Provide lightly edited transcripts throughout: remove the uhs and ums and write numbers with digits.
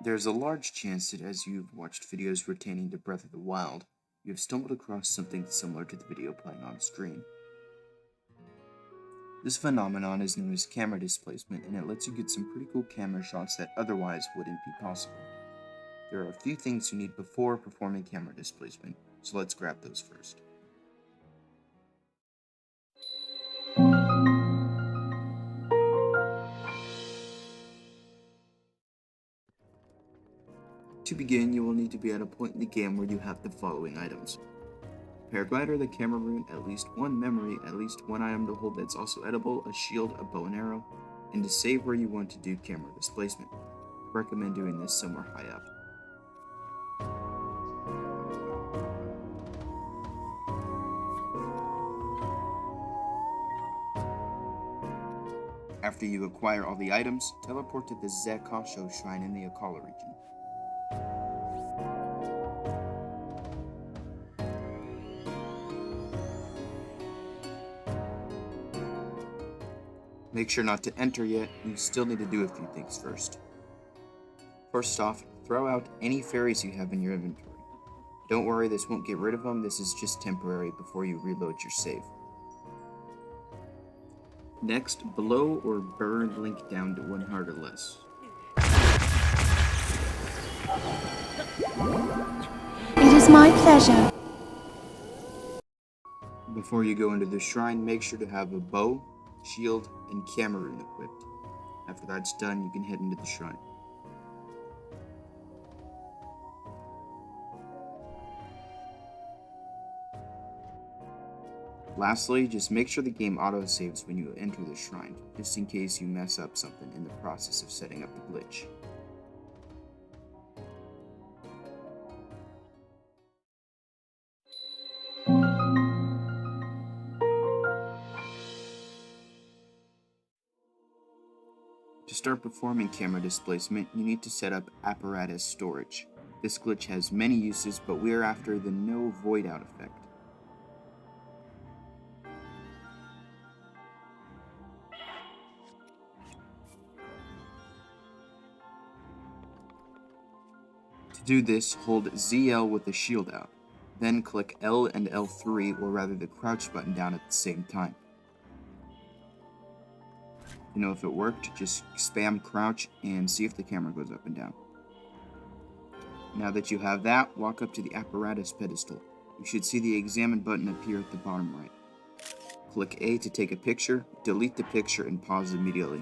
There's a large chance that as you've watched videos pertaining to Breath of the Wild, you have stumbled across something similar to the video playing on screen. This phenomenon is known as camera displacement, and it lets you get some pretty cool camera shots that otherwise wouldn't be possible. There are a few things you need before performing camera displacement, so let's grab those first. To begin, you will need to be at a point in the game where you have the following items: paraglider, the camera rune, at least one memory, at least one item to hold that's also edible, a shield, a bow and arrow, and to save where you want to do camera displacement. I recommend doing this somewhere high up. After you acquire all the items, teleport to the Zekasho shrine in the Akala region. Make sure not to enter yet, you still need to do a few things first. First off, throw out any fairies you have in your inventory. Don't worry, this won't get rid of them, this is just temporary before you reload your save. Next, blow or burn Link down to 1 heart or less. It is my pleasure. Before you go into the shrine, make sure to have a bow, shield, and camera rune equipped. After that's done, you can head into the shrine. Lastly, just make sure the game auto-saves when you enter the shrine, just in case you mess up something in the process of setting up the glitch. To start performing camera displacement, you need to set up Apparatus Storage. This glitch has many uses, but we are after the no void out effect. To do this, hold ZL with the shield out. Then click L and L3, or rather the crouch button, down at the same time. To know if it worked, just spam crouch and see if the camera goes up and down. Now that you have that, walk up to the apparatus pedestal. You should see the examine button appear at the bottom right. Click A to take a picture, delete the picture, and pause immediately.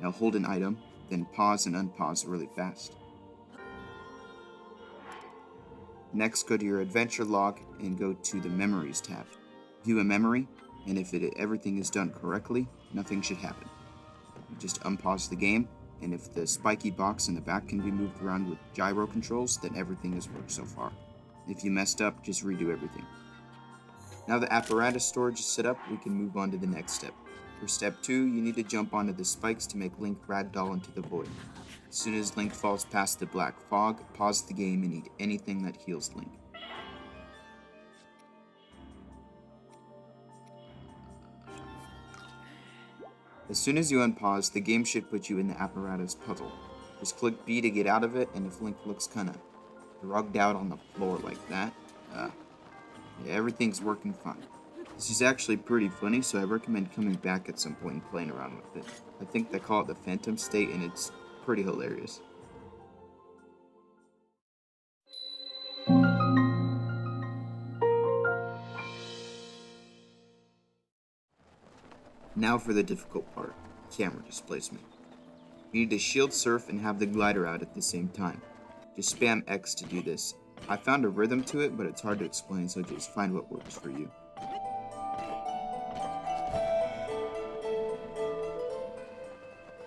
Now hold an item, then pause and unpause really fast. Next, go to your adventure log and go to the Memories tab. View a memory, and if everything is done correctly, nothing should happen. You just unpause the game, and if the spiky box in the back can be moved around with gyro controls, then everything has worked so far. If you messed up, just redo everything. Now the apparatus storage is set up, we can move on to the next step. For step 2, you need to jump onto the spikes to make Link ragdoll into the void. As soon as Link falls past the black fog, pause the game and eat anything that heals Link. As soon as you unpause, the game should put you in the apparatus puzzle. Just click B to get out of it, and if Link looks kinda drugged out on the floor like that, everything's working fine. This is actually pretty funny, so I recommend coming back at some point and playing around with it. I think they call it the Phantom State, and it's pretty hilarious. Now for the difficult part, camera displacement. You need to shield surf and have the glider out at the same time. Just spam X to do this. I found a rhythm to it, but it's hard to explain, so just find what works for you.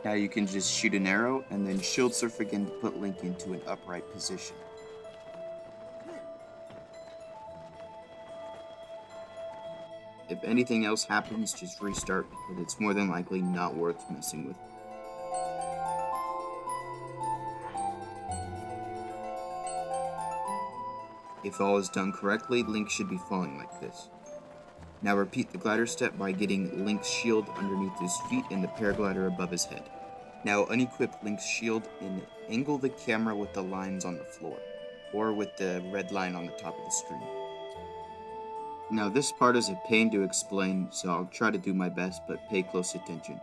Now you can just shoot an arrow and then shield surf again to put Link into an upright position. If anything else happens, just restart, but it's more than likely not worth messing with. If all is done correctly, Link should be falling like this. Now repeat the glider step by getting Link's shield underneath his feet and the paraglider above his head. Now unequip Link's shield and angle the camera with the lines on the floor, or with the red line on the top of the screen. Now this part is a pain to explain, so I'll try to do my best, but pay close attention.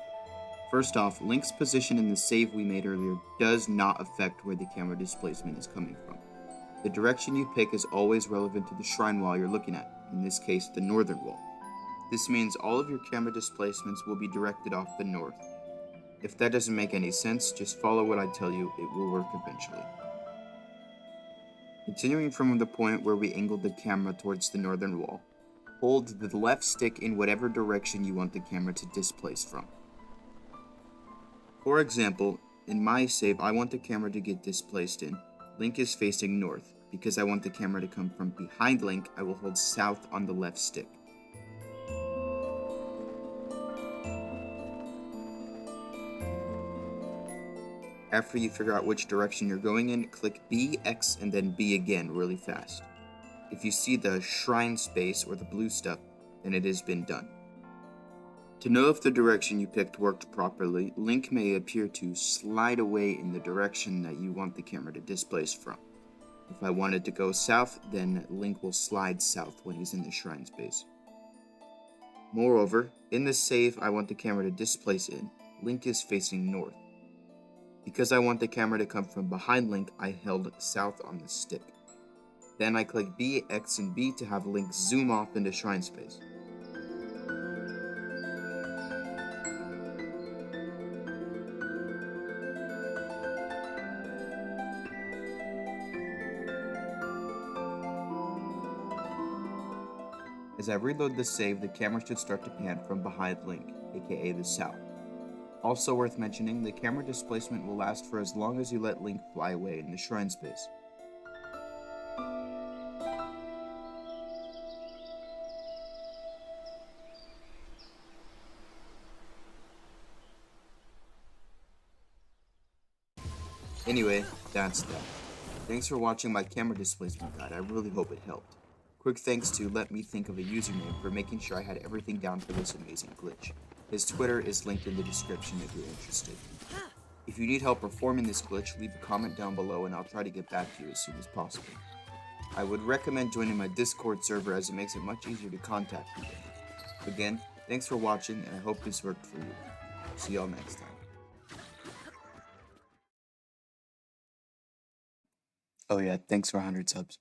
First off, Link's position in the save we made earlier does not affect where the camera displacement is coming from. The direction you pick is always relevant to the shrine wall you're looking at, in this case the northern wall. This means all of your camera displacements will be directed off the north. If that doesn't make any sense, just follow what I tell you, it will work eventually. Continuing from the point where we angled the camera towards the northern wall, hold the left stick in whatever direction you want the camera to displace from. For example, in my save, I want the camera to get displaced in. Link is facing north. Because I want the camera to come from behind Link, I will hold south on the left stick. After you figure out which direction you're going in, click B, X, and then B again really fast. If you see the shrine space or the blue stuff, then it has been done. To know if the direction you picked worked properly, Link may appear to slide away in the direction that you want the camera to displace from. If I wanted to go south, then Link will slide south when he's in the shrine space. Moreover, in the save I want the camera to displace in, Link is facing north. Because I want the camera to come from behind Link, I held south on the stick. Then I click B, X, and B to have Link zoom off into shrine space. As I reload the save, the camera should start to pan from behind Link, aka the south. Also worth mentioning, the camera displacement will last for as long as you let Link fly away in the shrine space. Anyway, that's that. Thanks for watching my camera displacement guide, I really hope it helped. Quick thanks to Let Me Think of a Username for making sure I had everything down for this amazing glitch. His Twitter is linked in the description if you're interested. If you need help performing this glitch, leave a comment down below and I'll try to get back to you as soon as possible. I would recommend joining my Discord server as it makes it much easier to contact people. Again, thanks for watching and I hope this worked for you. See y'all next time. Oh yeah, thanks for 100 subs.